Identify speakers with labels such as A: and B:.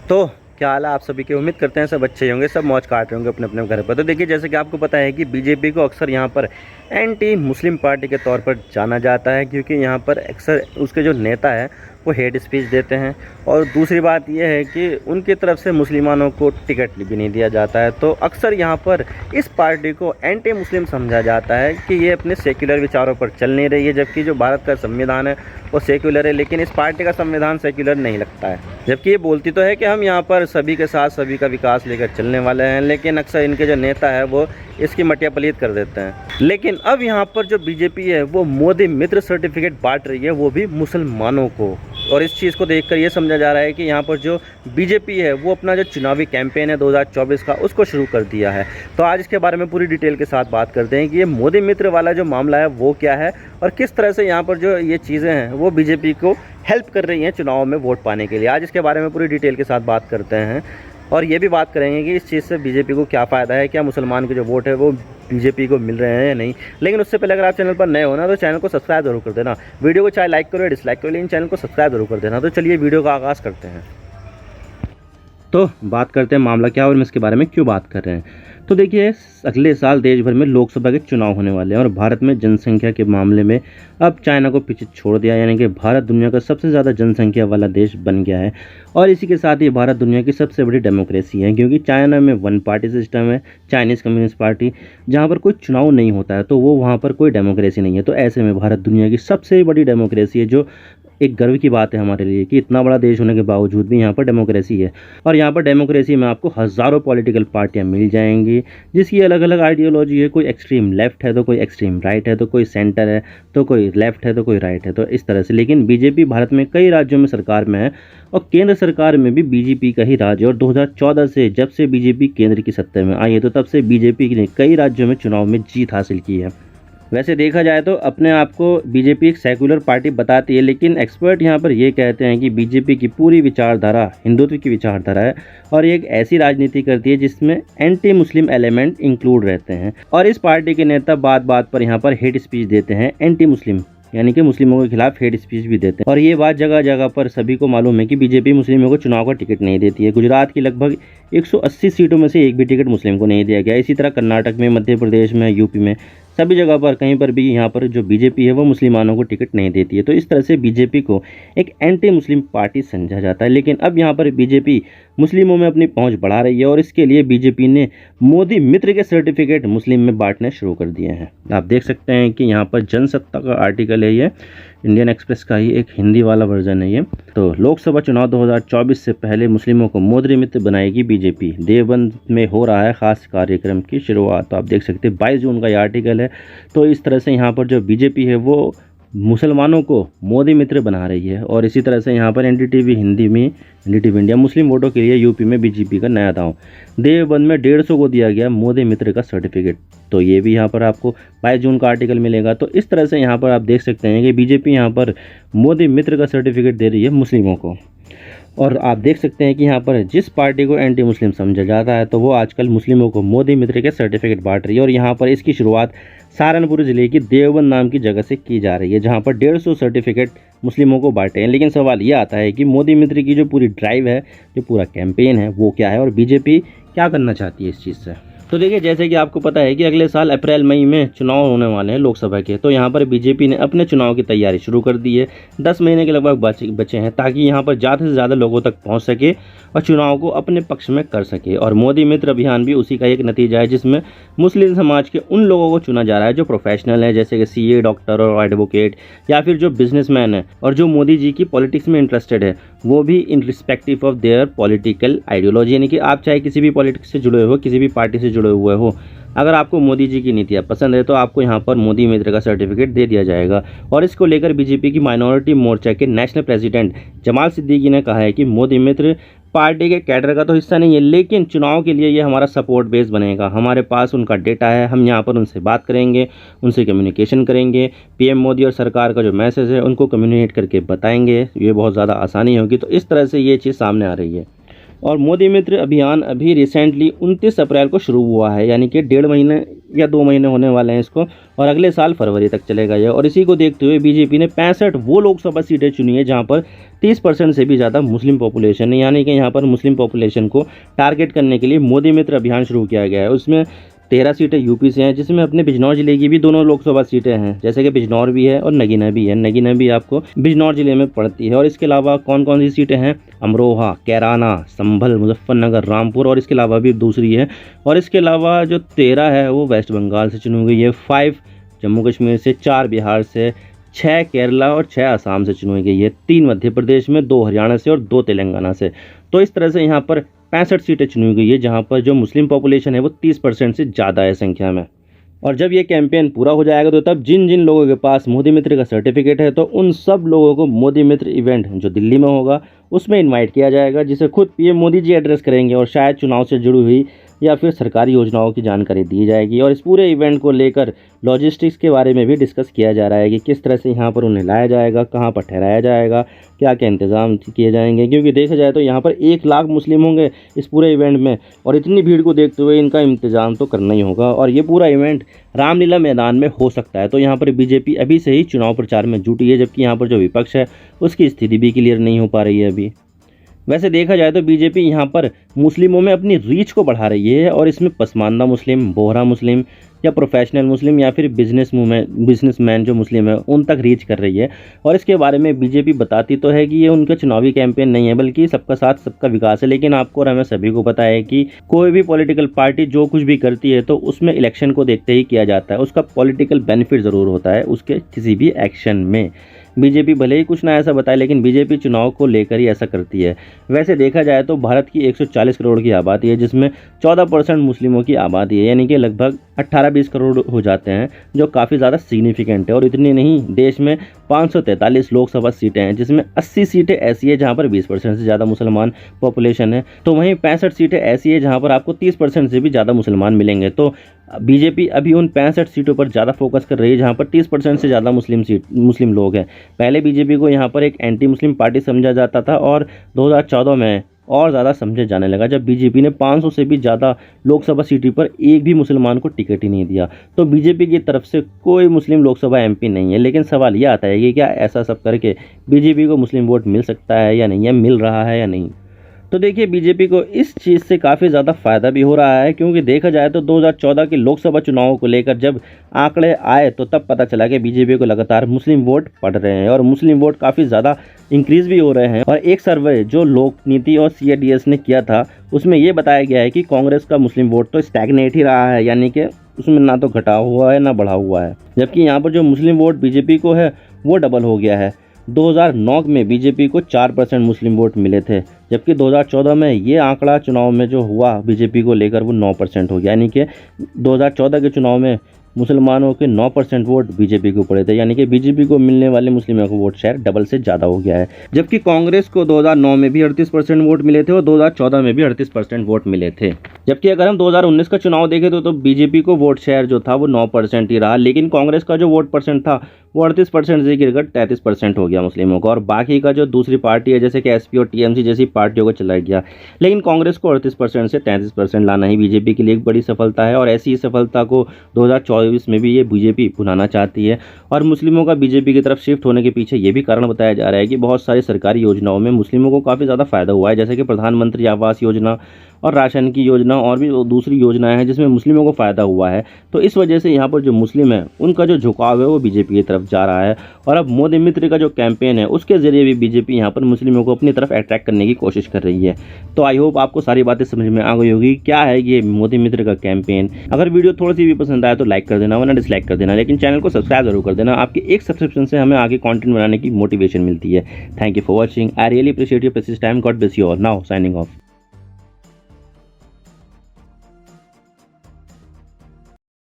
A: तो क्या हाल है आप सभी के। उम्मीद करते हैं सब अच्छे होंगे, सब मौज काट रहे होंगे अपने अपने घर पर। तो देखिए, जैसे कि आपको पता है कि बीजेपी को अक्सर यहाँ पर एंटी मुस्लिम पार्टी के तौर पर जाना जाता है, क्योंकि यहाँ पर अक्सर उसके जो नेता है वो हेट स्पीच देते हैं। और दूसरी बात यह है कि उनकी तरफ से मुसलमानों को टिकट भी नहीं दिया जाता है। तो अक्सर यहाँ पर इस पार्टी को एंटी मुस्लिम समझा जाता है कि ये अपने सेक्युलर विचारों पर चल नहीं रही है, जबकि जो भारत का संविधान है वो सेक्युलर है। लेकिन इस पार्टी का संविधान सेक्युलर नहीं लगता है, जबकि ये बोलती तो है कि हम यहाँ पर सभी के साथ सभी का विकास लेकर चलने वाले हैं। लेकिन अक्सर इनके जो नेता है वो इसकी मटिया पलीत कर देते हैं। लेकिन अब यहाँ पर जो बीजेपी है वो मोदी मित्र सर्टिफिकेट बांट रही है, वो भी मुसलमानों को। और इस चीज़ को देखकर ये समझा जा रहा है कि यहाँ पर जो बीजेपी है वो अपना जो चुनावी कैंपेन है 2024 का उसको शुरू कर दिया है। तो आज इसके बारे में पूरी डिटेल के साथ बात करते हैं कि ये मोदी मित्र वाला जो मामला है वो क्या है और किस तरह से यहाँ पर जो ये चीज़ें हैं वो बीजेपी को हेल्प कर रही हैं चुनाव में वोट पाने के लिए। आज इसके बारे में पूरी डिटेल के साथ बात करते हैं और ये भी बात करेंगे कि इस चीज़ से बीजेपी को क्या फ़ायदा है, क्या मुसलमान के जो वोट है वो बीजेपी को मिल रहे हैं या नहीं। लेकिन उससे पहले अगर आप चैनल पर नए हो ना तो चैनल को सब्सक्राइब जरूर कर देना। वीडियो को चाहे लाइक करो या डिसलाइक करो, लेकिन चैनल को सब्सक्राइब जरूर कर देना। तो चलिए वीडियो का आगाज़ करते हैं। तो बात करते हैं मामला क्या और हम इसके बारे में क्यों बात कर रहे हैं। तो देखिए, अगले साल देश भर में लोकसभा के चुनाव होने वाले हैं और भारत में जनसंख्या के मामले में अब चाइना को पीछे छोड़ दिया, यानी कि भारत दुनिया का सबसे ज़्यादा जनसंख्या वाला देश बन गया है। और इसी के साथ ही भारत दुनिया की सबसे बड़ी डेमोक्रेसी है, क्योंकि चाइना में वन पार्टी सिस्टम है, चाइनीज़ कम्युनिस्ट पार्टी, जहाँ पर कोई चुनाव नहीं होता है तो वो वहाँ पर कोई डेमोक्रेसी नहीं है। तो ऐसे में भारत दुनिया की सबसे बड़ी डेमोक्रेसी है, जो एक गर्व की बात है हमारे लिए कि इतना बड़ा देश होने के बावजूद भी यहाँ पर डेमोक्रेसी है। और यहाँ पर डेमोक्रेसी में आपको हज़ारों पॉलिटिकल पार्टियाँ मिल जाएंगी, जिसकी अलग अलग आइडियोलॉजी है। कोई एक्सट्रीम लेफ्ट है तो कोई एक्सट्रीम राइट है, तो कोई सेंटर है तो कोई लेफ्ट है तो कोई राइट है, तो इस तरह से। लेकिन बीजेपी भारत में कई राज्यों में सरकार में है और केंद्र सरकार में भी बीजेपी का ही राज है। और 2014 से जब से बीजेपी केंद्र की सत्ता में आई है तो तब से बीजेपी ने कई राज्यों में चुनाव में जीत हासिल की है। वैसे देखा जाए तो अपने आप को बीजेपी एक सेकुलर पार्टी बताती है, लेकिन एक्सपर्ट यहाँ पर ये कहते हैं कि बीजेपी की पूरी विचारधारा हिंदुत्व की विचारधारा है और ये एक ऐसी राजनीति करती है जिसमें एंटी मुस्लिम एलिमेंट इंक्लूड रहते हैं। और इस पार्टी के नेता बात बात पर यहाँ पर हेट स्पीच देते हैं, एंटी मुस्लिम यानी कि मुस्लिमों के खिलाफ हेट स्पीच भी देते हैं। और ये बात जगह जगह पर सभी को मालूम है कि बीजेपी मुस्लिमों को चुनाव का टिकट नहीं देती है। गुजरात की लगभग 180 सीटों में से एक भी टिकट मुस्लिम को नहीं दिया गया। इसी तरह कर्नाटक में, मध्य प्रदेश में, यूपी में, सभी जगह पर कहीं पर भी यहाँ पर जो बीजेपी है वो मुसलमानों को टिकट नहीं देती है। तो इस तरह से बीजेपी को एक एंटी मुस्लिम पार्टी समझा जाता है। लेकिन अब यहाँ पर बीजेपी मुस्लिमों में अपनी पहुंच बढ़ा रही है और इसके लिए बीजेपी ने मोदी मित्र के सर्टिफिकेट मुस्लिम में बांटने शुरू कर दिए हैं। आप देख सकते हैं कि यहाँ पर जनसत्ता का आर्टिकल है, ये इंडियन एक्सप्रेस का ही एक हिंदी वाला वर्जन है ये। तो लोकसभा चुनाव 2024 से पहले मुस्लिमों को मोदी मित्र बनाएगी बीजेपी, देवबंद में हो रहा है खास कार्यक्रम की शुरुआत। तो आप देख सकते हैं 22 जून का ये आर्टिकल है। तो इस तरह से यहाँ पर जो बीजेपी है वो मुसलमानों को मोदी मित्र बना रही है। और इसी तरह से यहाँ पर एनडीटीवी हिंदी में, एनडीटीवी इंडिया, मुस्लिम वोटों के लिए यूपी में बीजेपी का नया दांव। देवबंद में 150 को दिया गया मोदी मित्र का सर्टिफिकेट। तो ये भी यहाँ पर आपको 22 जून का आर्टिकल मिलेगा। तो इस तरह से यहाँ पर आप देख सकते हैं कि बीजेपी यहाँ पर मोदी मित्र का सर्टिफिकेट दे रही है मुस्लिमों को। और आप देख सकते हैं कि यहाँ पर जिस पार्टी को एंटी मुस्लिम समझा जाता है तो वो आजकल मुस्लिमों को मोदी मित्र के सर्टिफिकेट बांट रही है। और यहाँ पर इसकी शुरुआत सहारनपुर ज़िले की देवबंद नाम की जगह से की जा रही है, जहाँ पर 150 सर्टिफिकेट मुस्लिमों को बांटे हैं। लेकिन सवाल ये आता है कि मोदी मित्र की जो पूरी ड्राइव है, जो पूरा कैंपेन है वो क्या है और बीजेपी क्या करना चाहती है इस चीज़ से। तो देखिए, जैसे कि आपको पता है कि अगले साल अप्रैल मई में चुनाव होने वाले हैं लोकसभा के। तो यहाँ पर बीजेपी ने अपने चुनाव की तैयारी शुरू कर दी है। 10 महीने के लगभग बचे हैं ताकि यहाँ पर ज़्यादा से ज़्यादा लोगों तक पहुँच सके और चुनाव को अपने पक्ष में कर सके। और मोदी मित्र अभियान भी उसी का एक नतीजा है, जिसमें मुस्लिम समाज के उन लोगों को चुना जा रहा है जो प्रोफेशनल है, जैसे कि सीए, डॉक्टर और एडवोकेट, या फिर जो बिजनेसमैन है और जो मोदी जी की पॉलिटिक्स में इंटरेस्टेड है, वो भी in respective of their political ideology. यानी कि आप चाहे किसी भी पॉलिटिक्स से जुड़े हो, किसी भी पार्टी से जुड़े हुए हो, अगर आपको मोदी जी की नीतियाँ पसंद है तो आपको यहाँ पर मोदी मित्र का सर्टिफिकेट दे दिया जाएगा। और इसको लेकर बीजेपी की माइनॉरिटी मोर्चा के नेशनल प्रेसिडेंट जमाल सिद्दीकी ने कहा है कि मोदी मित्र पार्टी के कैडर का तो हिस्सा नहीं है, लेकिन चुनाव के लिए ये हमारा सपोर्ट बेस बनेगा। हमारे पास उनका डेटा है, हम यहाँ पर उनसे बात करेंगे, उनसे कम्युनिकेशन करेंगे, पीएम मोदी और सरकार का जो मैसेज है उनको कम्युनिकेट करके बताएंगे। ये बहुत ज़्यादा आसानी होगी। तो इस तरह से ये चीज़ सामने आ रही है। और मोदी मित्र अभियान अभी रिसेंटली 29 अप्रैल को शुरू हुआ है, यानी कि 1.5 महीने या 2 महीने होने वाले हैं इसको, और अगले साल फरवरी तक चलेगा ये। और इसी को देखते हुए बीजेपी ने 65 वो लोकसभा सीटें चुनी है जहां पर 30% से भी ज़्यादा मुस्लिम पॉपुलेशन है, यानी कि यहाँ पर मुस्लिम पॉपुलेशन को टारगेट करने के लिए मोदी मित्र अभियान शुरू किया गया है। उसमें 13 सीटें यूपी से हैं, जिसमें अपने बिजनौर जिले की भी दोनों लोकसभा सीटें हैं, जैसे कि बिजनौर भी है और नगीना भी है। नगीना भी आपको बिजनौर जिले में पड़ती है। और इसके अलावा कौन कौन सी सीटें हैं, अमरोहा, कैराना, संभल, मुजफ्फरनगर, रामपुर, और इसके अलावा भी दूसरी है। और इसके अलावा जो 13 है वो वेस्ट बंगाल से चुनी गई है, 5 जम्मू कश्मीर से, 4 बिहार से, 6 केरला और 6 आसाम से चुनी गई है, 3 मध्य प्रदेश में, 2 हरियाणा से और 2 तेलंगाना से। तो इस तरह से यहाँ पर 65 सीटें चुनी गई है, जहाँ पर जो मुस्लिम पॉपुलेशन है वो 30% से ज़्यादा है संख्या में। और जब ये कैंपेन पूरा हो जाएगा तो तब जिन जिन लोगों के पास मोदी मित्र का सर्टिफिकेट है तो उन सब लोगों को मोदी मित्र इवेंट जो दिल्ली में होगा उसमें इनवाइट किया जाएगा, जिसे खुद पीएम मोदी जी एड्रेस करेंगे और शायद चुनाव से जुड़ी हुई या फिर सरकारी योजनाओं की जानकारी दी जाएगी। और इस पूरे इवेंट को लेकर लॉजिस्टिक्स के बारे में भी डिस्कस किया जा रहा है कि किस तरह से यहाँ पर उन्हें लाया जाएगा, कहाँ पर ठहराया जाएगा, क्या क्या इंतज़ाम किए जाएंगे। क्योंकि देखा जाए तो यहाँ पर 1 लाख मुस्लिम होंगे इस पूरे इवेंट में, और इतनी भीड़ को देखते हुए इनका इंतज़ाम तो करना ही होगा। और ये पूरा इवेंट रामलीला मैदान में हो सकता है। तो यहाँ पर बीजेपी अभी से ही चुनाव प्रचार में जुटी है, जबकि यहाँ पर जो विपक्ष है उसकी स्थिति भी क्लियर नहीं हो पा रही है अभी। वैसे देखा जाए तो बीजेपी यहाँ पर मुस्लिमों में अपनी रीच को बढ़ा रही है, और इसमें पसमानदा मुस्लिम, बोहरा मुस्लिम या प्रोफेशनल मुस्लिम या फिर बिजनेसमैन जो मुस्लिम है उन तक रीच कर रही है। और इसके बारे में बीजेपी बताती तो है कि ये उनका चुनावी कैंपेन नहीं है, बल्कि सबका साथ सबका विकास है। लेकिन आपको और हमें सभी को पता है कि कोई भी पॉलिटिकल पार्टी जो कुछ भी करती है तो उसमें इलेक्शन को देखते ही किया जाता है, उसका पॉलिटिकल बेनिफिट ज़रूर होता है उसके किसी भी एक्शन में। बीजेपी भले ही कुछ ना ऐसा बताए, लेकिन बीजेपी चुनाव को लेकर ही ऐसा करती है। वैसे देखा जाए तो भारत की 140 करोड़ की आबादी है, जिसमें 14% मुस्लिमों की आबादी है, यानी कि लगभग 18-20 करोड़ हो जाते हैं, जो काफ़ी ज़्यादा सिग्निफिकेंट है। और इतनी नहीं, देश में 543 लोकसभा सीटें हैं, जिसमें 80 सीटें ऐसी है जहाँ पर 20% से ज़्यादा मुसलमान पॉपुलेशन है। तो वहीं 65 सीटें ऐसी है जहाँ पर आपको 30% से भी ज़्यादा मुसलमान मिलेंगे। तो बीजेपी अभी उन 65 सीटों पर ज़्यादा फोकस कर रही है जहाँ पर 30% से ज़्यादा मुस्लिम लोग हैं। पहले बीजेपी को यहाँ पर एक एंटी मुस्लिम पार्टी समझा जाता था, और 2014 में और ज़्यादा समझे जाने लगा, जब बीजेपी ने 500 से भी ज़्यादा लोकसभा सीटों पर एक भी मुसलमान को टिकट ही नहीं दिया। तो बीजेपी की तरफ से कोई मुस्लिम लोकसभा एमपी नहीं है। लेकिन सवाल यह आता है कि क्या ऐसा सब करके बीजेपी को मुस्लिम वोट मिल सकता है या नहीं, या मिल रहा है या नहीं। तो देखिए, बीजेपी को इस चीज़ से काफ़ी ज़्यादा फ़ायदा भी हो रहा है, क्योंकि देखा जाए तो 2014 के लोकसभा चुनावों को लेकर जब आंकड़े आए तो तब पता चला कि बीजेपी को लगातार मुस्लिम वोट पड़ रहे हैं, और मुस्लिम वोट काफ़ी ज़्यादा इंक्रीज़ भी हो रहे हैं। और एक सर्वे जो लोक नीति और CIDS ने किया था उसमें ये बताया गया है कि कांग्रेस का मुस्लिम वोट तो स्टैग्नेट ही रहा है, यानी कि उसमें ना तो घटा हुआ है ना बढ़ा हुआ है। जबकि यहाँ पर जो मुस्लिम वोट बीजेपी को है वो डबल हो गया है। 2009 में बीजेपी को 4% मुस्लिम वोट मिले थे, जबकि 2014 में ये आंकड़ा चुनाव में जो हुआ बीजेपी को लेकर वो 9% हो गया, यानी कि 2014 के चुनाव में मुसलमानों के 9% वोट बीजेपी को पड़े थे, यानी कि बीजेपी को मिलने वाले मुस्लिमों का वोट शेयर डबल से ज़्यादा हो गया है। जबकि कांग्रेस को 2009 में भी 38% वोट मिले थे और 2014 में भी 38% वोट मिले थे। जबकि अगर हम 2019 का चुनाव देखें तो बीजेपी को वोट शेयर जो था वो 9% ही रहा, लेकिन कांग्रेस का जो वोट परसेंट था वो 38% से गिरकर 33% हो गया मुस्लिमों का, और बाकी का जो दूसरी पार्टी है जैसे कि SP और TMC जैसी पार्टियों को चला गया। लेकिन कांग्रेस को 38% से 33% लाना ही बीजेपी के लिए एक बड़ी सफलता है, और ऐसी ही सफलता को 2024 में भी ये बीजेपी भुनाना चाहती है। और मुस्लिमों का बीजेपी की तरफ शिफ्ट होने के पीछे ये भी कारण बताया जा रहा है कि बहुत सारी सरकारी योजनाओं में मुस्लिमों को काफ़ी ज़्यादा फायदा हुआ है, जैसे कि प्रधानमंत्री आवास योजना और राशन की योजना और भी दूसरी योजनाएं हैं जिसमें मुस्लिमों को फ़ायदा हुआ है। तो इस वजह से यहाँ पर जो मुस्लिम है उनका जो झुकाव है वो बीजेपी की तरफ जा रहा है, और अब मोदी मित्र का जो कैंपेन है उसके ज़रिए भी बीजेपी यहाँ पर मुस्लिमों को अपनी तरफ अट्रैक्ट करने की कोशिश कर रही है। तो आई होप आपको सारी बातें समझ में आ गई होगी क्या है ये मोदी मित्र का कैंपेन। अगर वीडियो थोड़ी सी भी पसंद आए तो लाइक कर देना, वरना डिसलाइक कर देना, लेकिन चैनल को सब्सक्राइब जरूर कर देना। आपके एक सब्सक्रिप्शन से हमें आगे कंटेंट बनाने की मोटिवेशन मिलती है। Thank you for watching. I really appreciate your precious time. God bless you all. Now signing off.